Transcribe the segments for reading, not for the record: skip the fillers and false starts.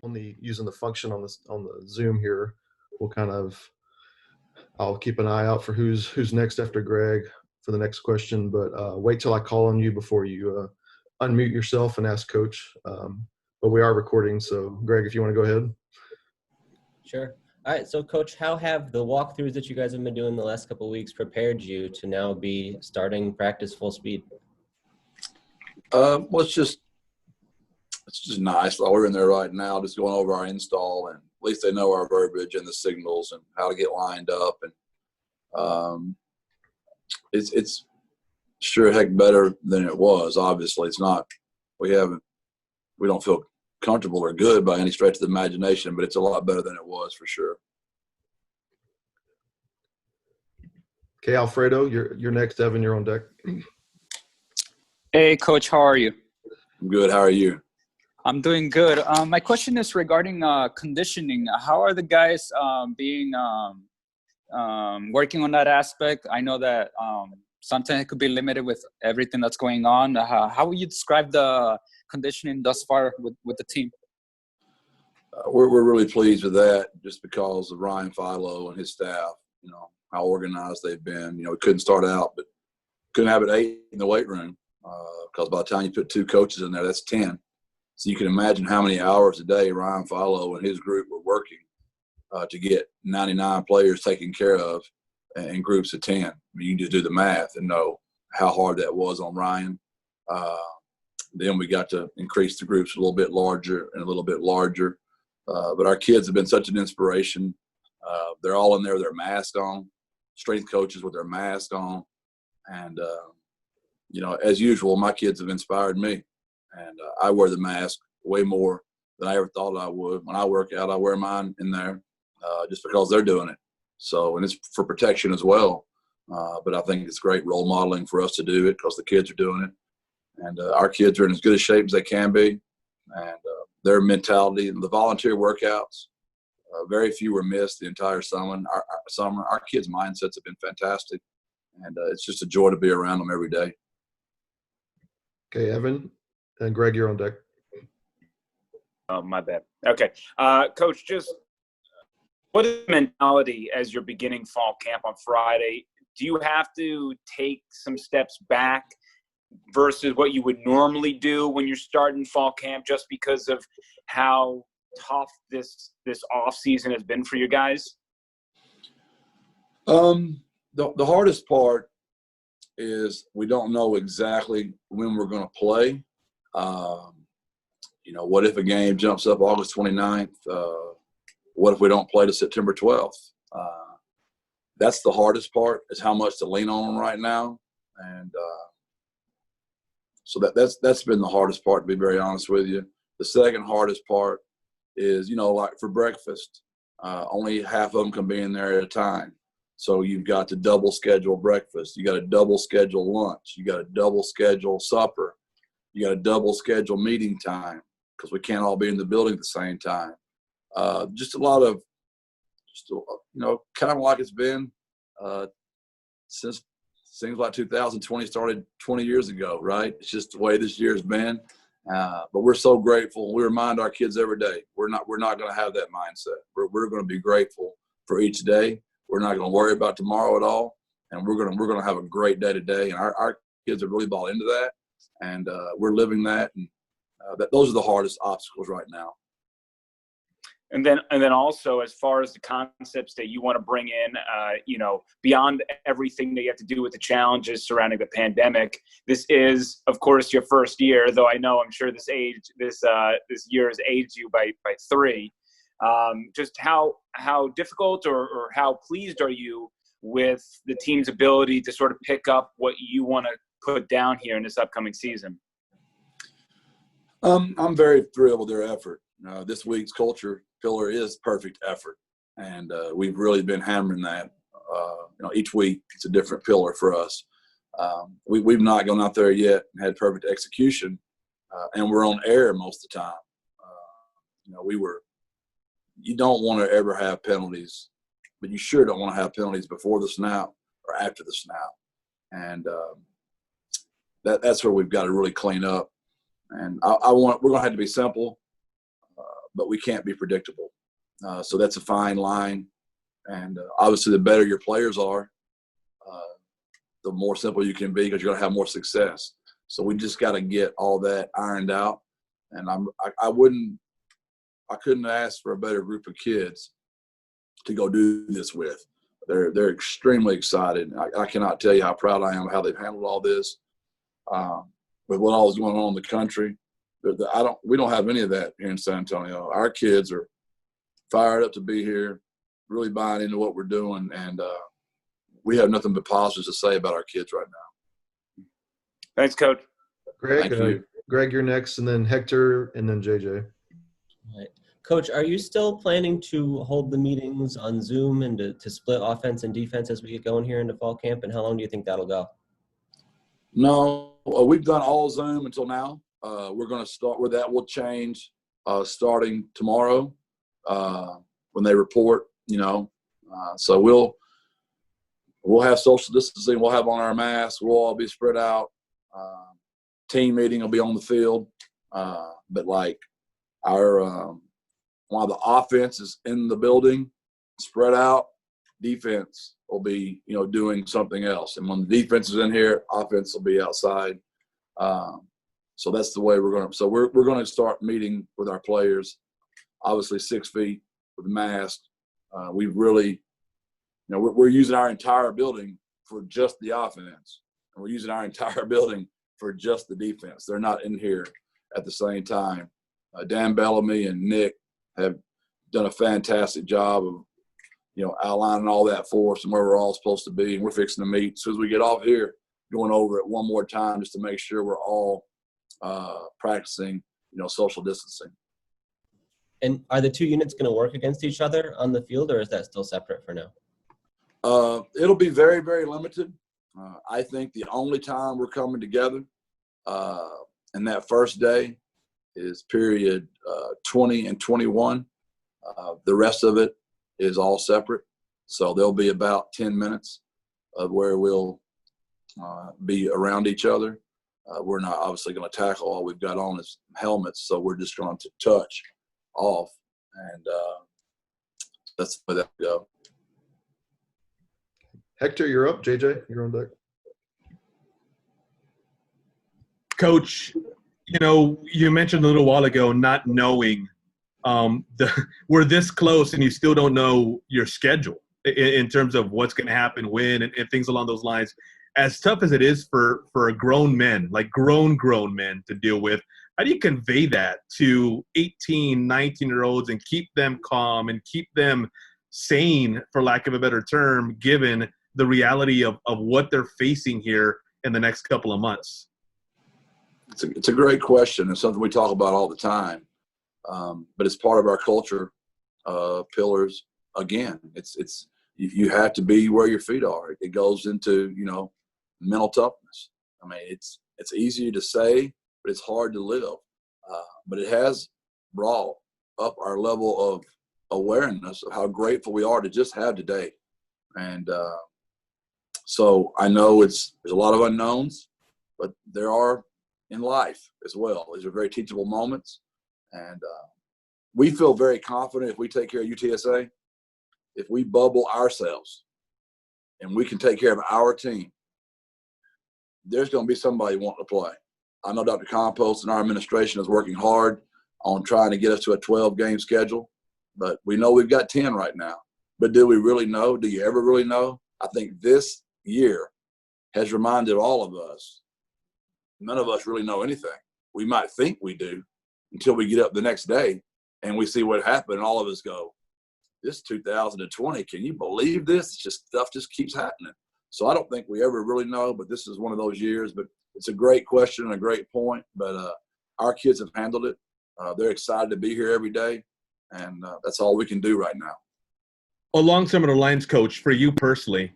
on the using the function on the Zoom here, we'll I'll keep an eye out for who's next after Greg for the next question, but wait till I call on you before you unmute yourself and ask Coach. But we are recording, so Greg, if you want to go ahead. Sure. All right, so Coach, how have the walkthroughs that you guys have been doing the last couple of weeks prepared you to now be starting practice full speed? Well, it's just nice. We're in there right now, just going over our install, and at least they know our verbiage and the signals and how to get lined up. And it's sure heck better than it was. Obviously, it's not. We don't feel comfortable or good by any stretch of the imagination, but it's a lot better than it was for sure. Okay, Alfredo, you're next. Evan, you're on deck. Hey, Coach, how are you? I'm good. How are you? I'm doing good. My question is regarding conditioning. How are the guys being working on that aspect? I know that sometimes it could be limited with everything that's going on. How would you describe the conditioning thus far with the team? We're really pleased with that, just because of Ryan Philo and his staff. How organized they've been. We couldn't start out, but couldn't have it 8 in the weight room because by the time you put 2 coaches in there, that's 10. So you can imagine how many hours a day Ryan Philo and his group were working to get 99 players taken care of in groups of 10. I mean, you can just do the math and know how hard that was on Ryan. Then we got to increase the groups a little bit larger and a little bit larger. But our kids have been such an inspiration. They're all in there with their mask on, strength coaches with their mask on. And, as usual, my kids have inspired me. And I wear the mask way more than I ever thought I would. When I work out, I wear mine in there just because they're doing it. So, and it's for protection as well. But I think it's great role modeling for us to do it because the kids are doing it. And our kids are in as good a shape as they can be. And their mentality and the volunteer workouts, very few were missed the entire summer. Our kids' mindsets have been fantastic. And it's just a joy to be around them every day. Okay, Evan and Greg, you're on deck. Oh, my bad. Okay. Coach, just what is the mentality as you're beginning fall camp on Friday? Do you have to take some steps back versus what you would normally do when you're starting fall camp just because of how tough this off season has been for you guys? The hardest part is we don't know exactly when we're going to play. What if a game jumps up August 29th? What if we don't play to September 12th? That's the hardest part, is how much to lean on them right now. And so that's been the hardest part, to be very honest with you. The second hardest part is, like for breakfast, only half of them can be in there at a time. So you've got to double schedule breakfast. You got to double schedule lunch. You got to double schedule supper. You got to double schedule meeting time because we can't all be in the building at the same time. Just a lot of, kind of like it's been since seems like 2020 started 20 years ago, right? It's just the way this year's been. But we're so grateful. We remind our kids every day, we're not going to have that mindset. We're going to be grateful for each day. We're not going to worry about tomorrow at all. And we're going to have a great day today. And our kids have really bought into that. And we're living that. And those are the hardest obstacles right now. And then also, as far as the concepts that you want to bring in, beyond everything that you have to do with the challenges surrounding the pandemic, this is, of course, your first year. Though I'm sure this year has aged you by 3. Just how difficult or how pleased are you with the team's ability to sort of pick up what you want to put down here in this upcoming season? I'm very thrilled with their effort. This week's culture pillar is perfect effort, and we've really been hammering that. Each week it's a different pillar for us. We've not gone out there yet and had perfect execution, and we're on air most of the time. You don't want to ever have penalties, but you sure don't want to have penalties before the snap or after the snap, and that's where we've got to really clean up. And we're going to have to be simple. but we can't be predictable. So that's a fine line. And obviously, the better your players are, the more simple you can be because you're going to have more success. So we just got to get all that ironed out. And I couldn't ask for a better group of kids to go do this with. They're extremely excited. I cannot tell you how proud I am of how they've handled all this. With what all is going on in the country, we don't have any of that here in San Antonio. Our kids are fired up to be here, really buying into what we're doing, and we have nothing but positives to say about our kids right now. Thanks, Coach. Greg, Thank you. Greg, you're next, and then Hector, and then JJ. All right. Coach, are you still planning to hold the meetings on Zoom and to split offense and defense as we get going here into fall camp? And how long do you think that'll go? No, we've done all Zoom until now. We're going to start where that will change starting tomorrow when they report, so we'll have social distancing. We'll have on our masks. We'll all be spread out. Team meeting will be on the field. But like while the offense is in the building, spread out, defense will be, doing something else. And when the defense is in here, offense will be outside. So that's the way we're going to. So we're going to start meeting with our players, obviously 6 feet with a mask. We really, we're using our entire building for just the offense, and we're using our entire building for just the defense. They're not in here at the same time. Dan Bellamy and Nick have done a fantastic job of, outlining all that for us and where we're all supposed to be. And we're fixing to meet as soon as we get off here, going over it one more time just to make sure we're all practicing, social distancing. And are the two units going to work against each other on the field, or is that still separate for now? It'll be very, very limited. I think the only time we're coming together in that first day is period 20 and 21. The rest of it is all separate. So there'll be about 10 minutes of where we'll be around each other. We're not obviously going to tackle. All we've got on is helmets, so we're just going to touch off, and that's where that go. Hector, you're up. JJ, you're on deck. Coach, you mentioned a little while ago not knowing we're this close and you still don't know your schedule in terms of what's going to happen when and things along those lines. As tough as it is for grown men, like grown men to deal with, how do you convey that to 18, 19-year-olds and keep them calm and keep them sane, for lack of a better term, given the reality of what they're facing here in the next couple of months? It's a great question. It's something we talk about all the time, but it's part of our culture pillars. Again, it's you have to be where your feet are. It goes into mental toughness. I mean, it's easy to say, but it's hard to live. But it has brought up our level of awareness of how grateful we are to just have today. And so I know there's a lot of unknowns, but there are in life as well. These are very teachable moments. And we feel very confident if we take care of UTSA, if we bubble ourselves and we can take care of our team, there's going to be somebody wanting to play. I know Dr. Compost and our administration is working hard on trying to get us to a 12-game schedule, but we know we've got 10 right now. But do we really know? Do you ever really know? I think this year has reminded all of us, none of us really know anything. We might think we do until we get up the next day and we see what happened, and all of us go, this 2020, can you believe this? Stuff just keeps happening. So I don't think we ever really know, but this is one of those years. But it's a great question and a great point. But our kids have handled it. They're excited to be here every day, and that's all we can do right now. Along some of the lines, Coach, for you personally,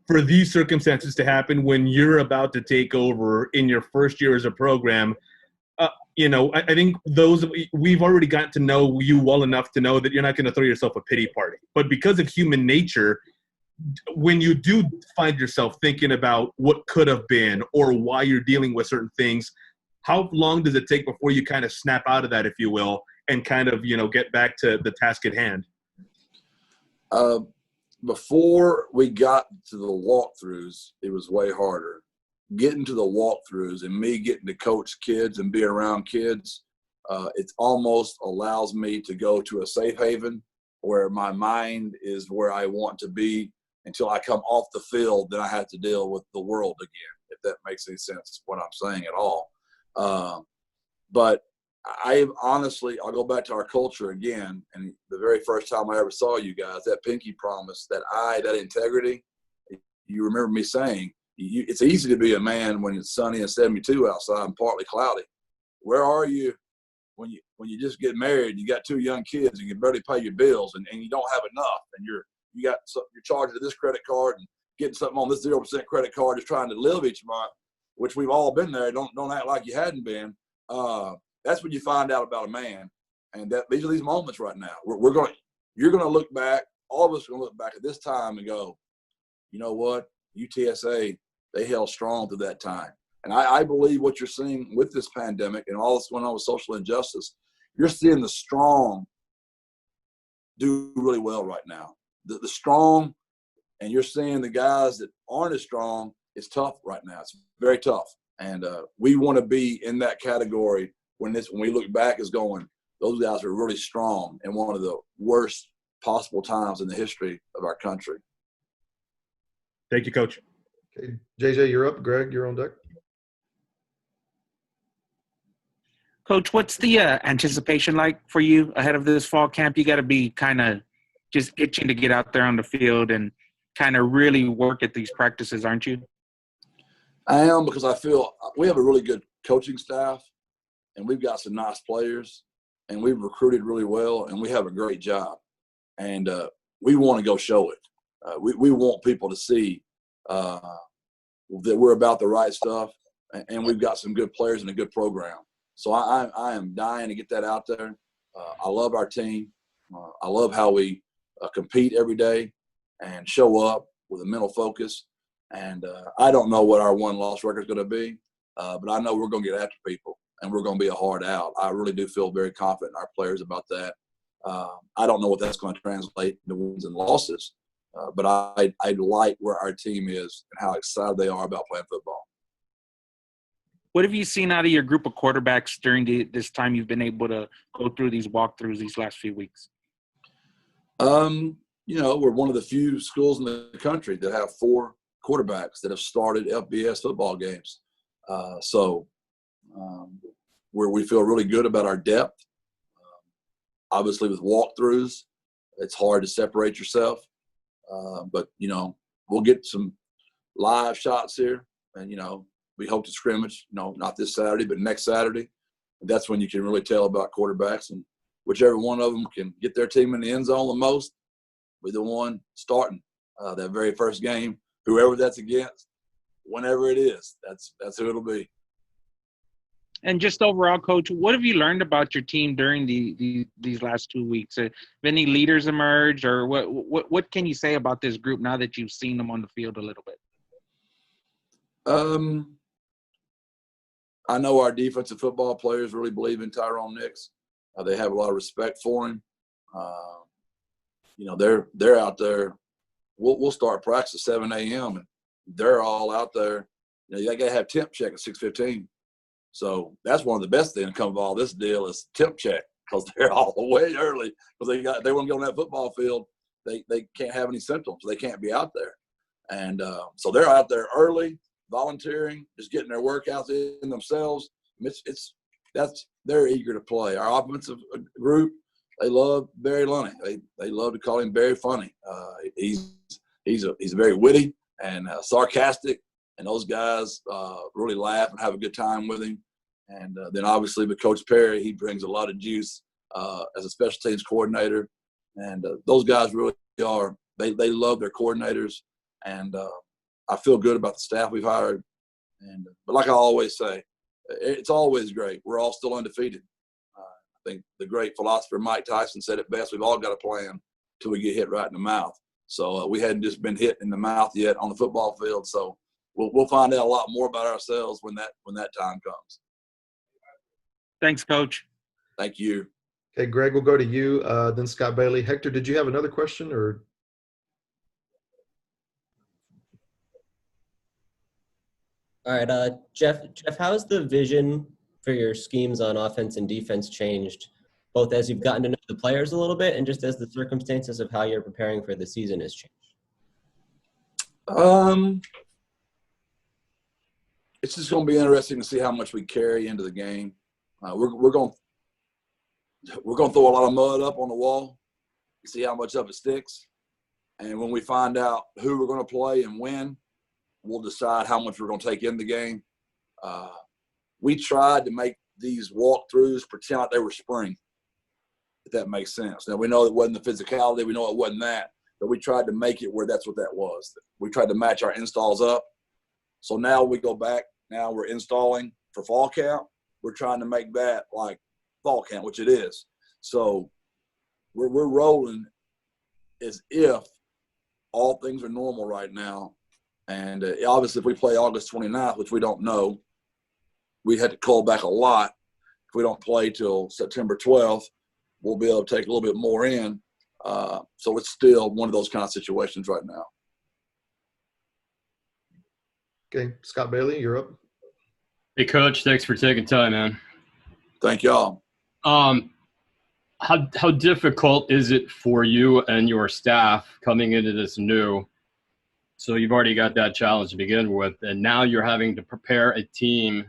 for these circumstances to happen when you're about to take over in your first year as a program, I think we've already gotten to know you well enough to know that you're not going to throw yourself a pity party. But because of human nature, when you do find yourself thinking about what could have been or why you're dealing with certain things, how long does it take before you kind of snap out of that, if you will, and kind of, get back to the task at hand? Before we got to the walkthroughs, it was way harder. Getting to the walkthroughs and me getting to coach kids and be around kids, it almost allows me to go to a safe haven where my mind is where I want to be until I come off the field. Then I have to deal with the world again, if that makes any sense, what I'm saying at all. But I'll go back to our culture again. And the very first time I ever saw you guys, that pinky promise, that integrity, you remember me saying, it's easy to be a man when it's sunny and 72 outside and partly cloudy. Where are you when you just get married, you got 2 young kids, and you can barely pay your bills, and you don't have enough, and you're charged to this credit card and getting something on this 0% credit card, just trying to live each month, which we've all been there. Don't act like you hadn't been. That's when you find out about a man, and these are these moments right now. You're gonna look back. All of us are gonna look back at this time and go, you know what, UTSA, they held strong through that time. And I believe what you're seeing with this pandemic and all that's going on with social injustice, you're seeing the strong do really well right now. The strong, and you're seeing the guys that aren't as strong. It's tough right now. It's very tough. And we want to be in that category when we look back as going, those guys are really strong in one of the worst possible times in the history of our country. Thank you, Coach. Okay, JJ, you're up. Greg, you're on deck. Coach, what's the anticipation like for you ahead of this fall camp? You got to be kind of just itching to get out there on the field and kind of really work at these practices, aren't you? I am, because I feel we have a really good coaching staff, and we've got some nice players, and we've recruited really well, and we have a great job. And we want to go show it. We want people to see that we're about the right stuff, and we've got some good players and a good program. So I am dying to get that out there. I love our team. I love how we compete every day and show up with a mental focus. And I don't know what our win-loss record is going to be, but I know we're going to get after people, and we're going to be a hard out. I really do feel very confident in our players about that. I don't know what that's going to translate into wins and losses, but I like where our team is and how excited they are about playing football. What have you seen out of your group of quarterbacks during this time you've been able to go through these walkthroughs these last few weeks? We're one of the few schools in the country that have 4 quarterbacks that have started FBS football games. Where we feel really good about our depth. Obviously, with walkthroughs, it's hard to separate yourself. But we'll get some live shots here, and we hope to scrimmage, not this Saturday, but next Saturday. And that's when you can really tell about quarterbacks, and whichever one of them can get their team in the end zone the most, be the one starting that very first game. Whoever that's against, whenever it is, that's who it'll be. And just overall, Coach, what have you learned about your team during these last 2 weeks? Have any leaders emerged, or what can you say about this group now that you've seen them on the field a little bit? I know our defensive football players really believe in Tyrone Nix. They have a lot of respect for him. They're out there. We'll start practice at 7 a.m. and they're all out there. You got to have temp check at 6:15. So that's one of the best things to come of all this deal is temp check, because they're all way early because they want to get on that football field. They can't have any symptoms. So they can't be out there. And so they're out there early, volunteering, just getting their workouts in themselves. They're eager to play. Our offensive group, they love Barry Lunny. They love to call him Barry Funny. He's very witty and sarcastic, and those guys really laugh and have a good time with him. And then obviously with Coach Perry, he brings a lot of juice as a special teams coordinator. And those guys really are. They love their coordinators, and I feel good about the staff we've hired. But like I always say, it's always great. We're all still undefeated. I think the great philosopher Mike Tyson said it best: we've all got a plan till we get hit right in the mouth. So we hadn't just been hit in the mouth yet on the football field. So we'll find out a lot more about ourselves when that time comes. Thanks, Coach. Thank you. Okay, Greg, we'll go to you, then Scott Bailey. Hector, did you have another question or? All right, Jeff, how has the vision for your schemes on offense and defense changed, both as you've gotten to know the players a little bit and just as the circumstances of how you're preparing for the season has changed? It's just going to be interesting to see how much we carry into the game. We're going to throw a lot of mud up on the wall, see how much of it sticks, and when we find out who we're going to play and when, we'll decide how much we're going to take in the game. We tried to make these walkthroughs pretend like they were spring, if that makes sense. Now, we know it wasn't the physicality. We know it wasn't that. But we tried to make it where that's what that was. We tried to match our installs up. So now we go back. Now we're installing for fall camp. We're trying to make that like fall camp, which it is. So we're rolling as if all things are normal right now. And obviously, if we play August 29th, which we don't know, we had to call back a lot. If we don't play till September 12th, we'll be able to take a little bit more in. So it's still one of those kind of situations right now. Okay, Scott Bailey, you're up. Hey, Coach, thanks for taking time, man. Thank y'all. How difficult is it for you and your staff coming into this new? So you've already got that challenge to begin with, and now you're having to prepare a team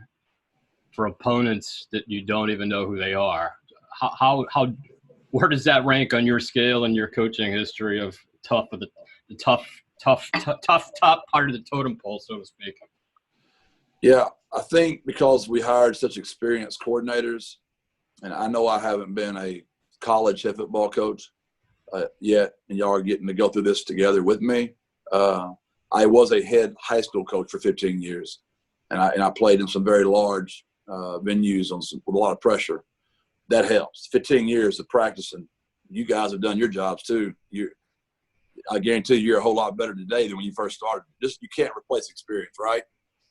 for opponents that you don't even know who they are. How where does that rank on your scale and your coaching history of tough part of the totem pole, so to speak? Yeah, I think because we hired such experienced coordinators, and I know I haven't been a college head football coach yet, and y'all are getting to go through this together with me. I was a head high school coach for 15 years, and I played in some very large venues with a lot of pressure. That helps. 15 years of practicing. You guys have done your jobs too. I guarantee you're a whole lot better today than when you first started. Just you can't replace experience, right?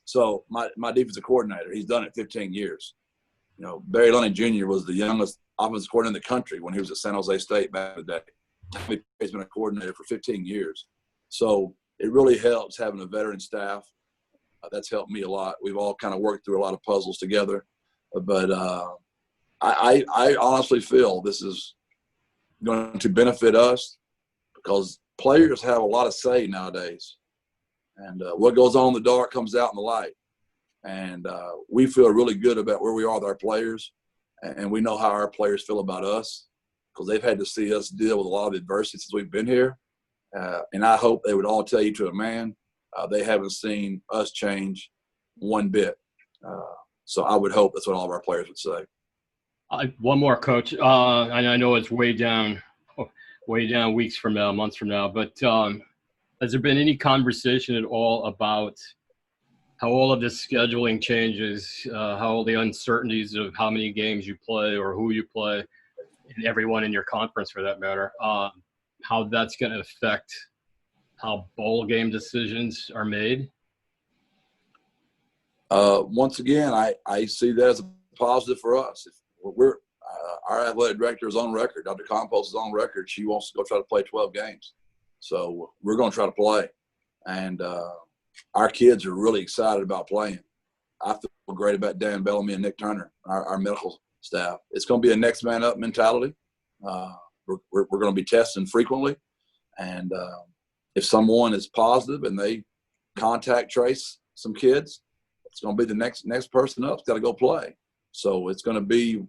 So my defensive coordinator, he's done it 15 years. You know, Barry Lunny Jr. was the youngest offensive coordinator in the country when he was at San Jose State back in the day. He's been a coordinator for 15 years. So it really helps having a veteran staff. That's helped me a lot. We've all kind of worked through a lot of puzzles together. But I honestly feel this is going to benefit us because players have a lot of say nowadays. And what goes on in the dark comes out in the light. And we feel really good about where we are with our players. And we know how our players feel about us because they've had to see us deal with a lot of adversity since we've been here. And I hope they would all tell you to a man, they haven't seen us change one bit. So I would hope that's what all of our players would say. One more, Coach. I know it's way down weeks from now, months from now, but has there been any conversation at all about how all of this scheduling changes, how all the uncertainties of how many games you play or who you play, and everyone in your conference for that matter, how that's going to affect how bowl game decisions are made? Once again, I see that as a positive for us. Our athletic director is on record. Dr. Compost is on record. She wants to go try to play 12 games. So we're going to try to play. And our kids are really excited about playing. I feel great about Dan Bellamy and Nick Turner, our medical staff. It's going to be a next man up mentality. We're going to be testing frequently. And if someone is positive and they contact trace some kids, it's going to be the next person up's got to go play. So it's going to be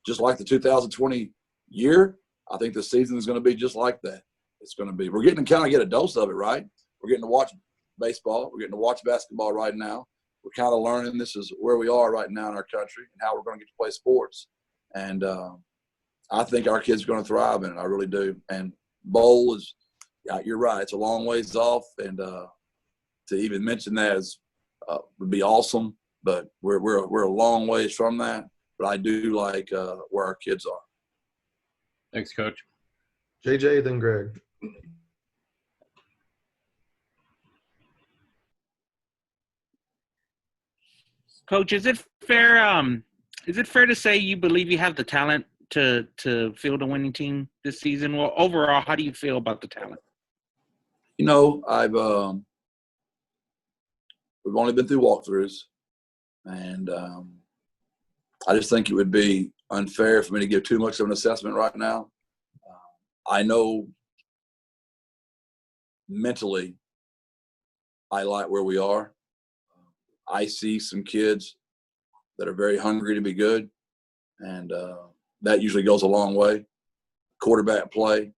just like the 2020 year. I think the season is going to be just like that. It's going to be. We're getting to kind of get a dose of it, right? We're getting to watch baseball. We're getting to watch basketball right now. We're kind of learning this is where we are right now in our country and how we're going to get to play sports. And I think our kids are going to thrive in it. I really do. And bowl is, yeah, you're right. It's a long ways off. And to even mention that would be awesome. But we're a long ways from that. But I do like where our kids are. Thanks, Coach. JJ, then Greg. Coach, is it fair to say you believe you have the talent to field a winning team this season? Well, overall, how do you feel about the talent? You know, we've only been through walkthroughs, and I just think it would be unfair for me to give too much of an assessment right now. I know mentally I like where we are. I see some kids that are very hungry to be good, and that usually goes a long way. Quarterback play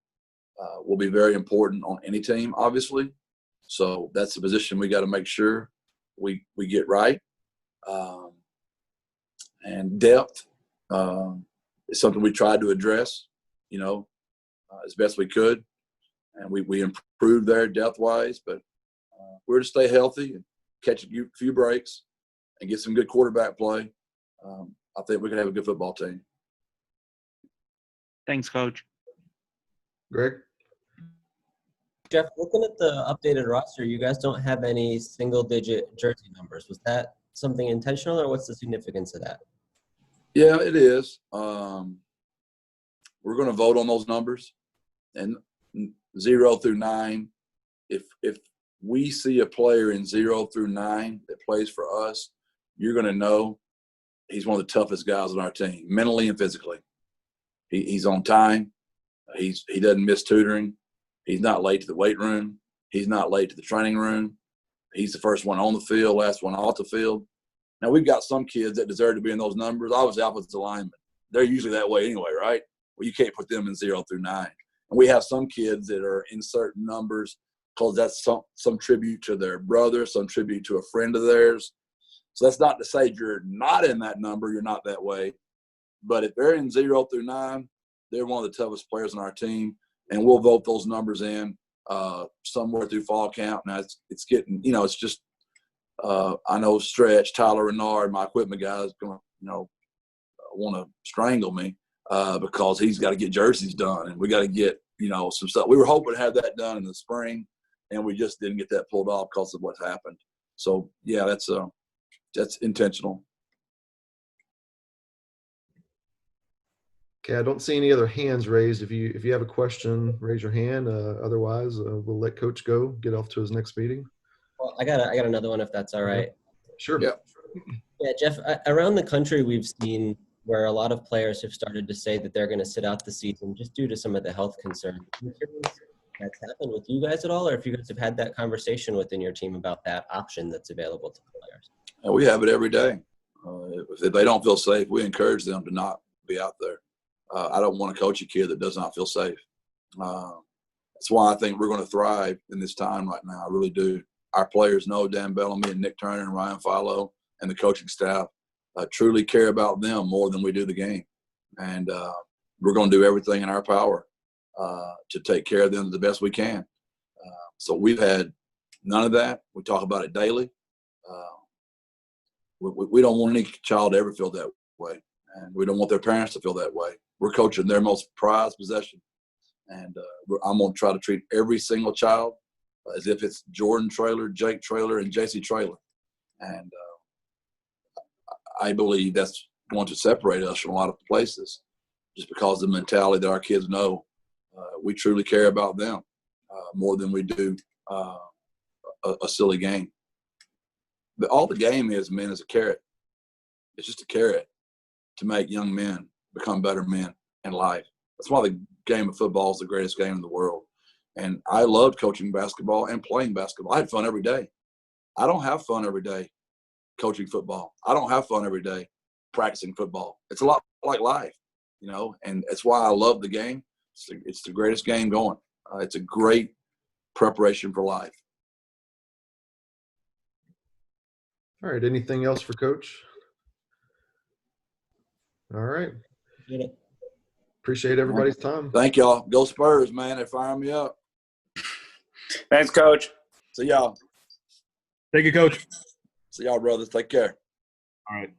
will be very important on any team, obviously. So that's the position we got to make sure we get right. And depth is something we tried to address, you know, as best we could. And we improved there depth-wise, but we're to stay healthy and catch a few breaks and get some good quarterback play. I think we can have a good football team. Thanks, Coach. Greg? Jeff, looking at the updated roster, you guys don't have any single-digit jersey numbers. Was that something intentional, or what's the significance of that? Yeah, it is. We're going to vote on those numbers, and 0 through 9. If we see a player in 0 through 9 that plays for us, you're going to know he's one of the toughest guys on our team, mentally and physically. He's on time. He doesn't miss tutoring. He's not late to the weight room. He's not late to the training room. He's the first one on the field, last one off the field. Now, we've got some kids that deserve to be in those numbers. Obviously, offensive linemen, they're usually that way anyway, right? Well, you can't put them in 0 through 9. And we have some kids that are in certain numbers because that's some tribute to their brother, some tribute to a friend of theirs. So that's not to say you're not in that number, you're not that way. But if they're in 0 through 9, they're one of the toughest players on our team, and we'll vote those numbers in somewhere through fall camp. Now, it's getting, you know, it's just I know Stretch, Tyler Renard, my equipment guy is going to, you know, want to strangle me because he's got to get jerseys done, and we got to get, you know, some stuff. We were hoping to have that done in the spring, and we just didn't get that pulled off because of what happened. So, yeah, that's intentional. Okay, I don't see any other hands raised. If you have a question, raise your hand. Otherwise, we'll let Coach go get off to his next meeting. Well, I got another one if that's all right. Sure. Yeah. Yeah, Jeff, around the country we've seen where a lot of players have started to say that they're going to sit out the season just due to some of the health concerns. I'm curious if that's happened with you guys at all, or if you guys have had that conversation within your team about that option that's available to players. And we have it every day. If they don't feel safe, we encourage them to not be out there. I don't want to coach a kid that does not feel safe. That's why I think we're going to thrive in this time right now. I really do. Our players know Dan Bellamy and Nick Turner and Ryan Philo and the coaching staff truly care about them more than we do the game. And we're going to do everything in our power to take care of them the best we can. So we've had none of that. We talk about it daily. We don't want any child to ever feel that way, and we don't want their parents to feel that way. We're coaching their most prized possession, and I'm going to try to treat every single child as if it's Jordan Traylor, Jake Traylor, and JC Traylor. And I believe that's going to separate us from a lot of places just because of the mentality that our kids know. We truly care about them more than we do a silly game. But all the game is, man, is a carrot. It's just a carrot to make young men become better men in life. That's why the game of football is the greatest game in the world. And I loved coaching basketball and playing basketball. I had fun every day. I don't have fun every day coaching football. I don't have fun every day practicing football. It's a lot like life, you know, and that's why I love the game. It's the greatest game going. It's a great preparation for life. All right. Anything else for Coach? All right. Appreciate everybody's time. Thank y'all. Go Spurs, man. They're firing me up. Thanks, Coach. See y'all. Thank you, Coach. See y'all, brothers. Take care. All right.